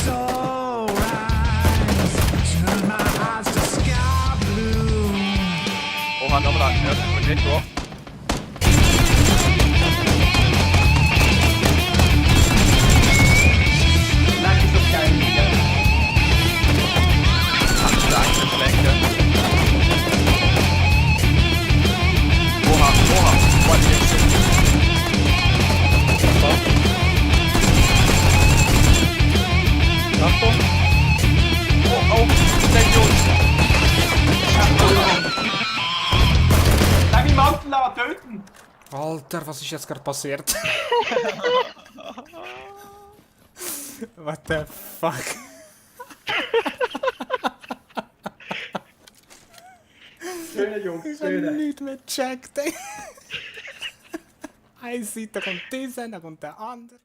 soul rise, turn my eyes to sky blue. Oha, dobra, ja nie było. Lag ist doch geil, Digga. Danke, schlechte. Oha, what is it? Achtung. Oh, der Jungs. Sag die Mountain Lava töten! Alter, was ist jetzt gerade passiert? What the fuck? Schöne Jungs, Ich habe schöne. nichts mehr gecheckt, ey. Eine Seite kommt dieser, dann kommt der andere.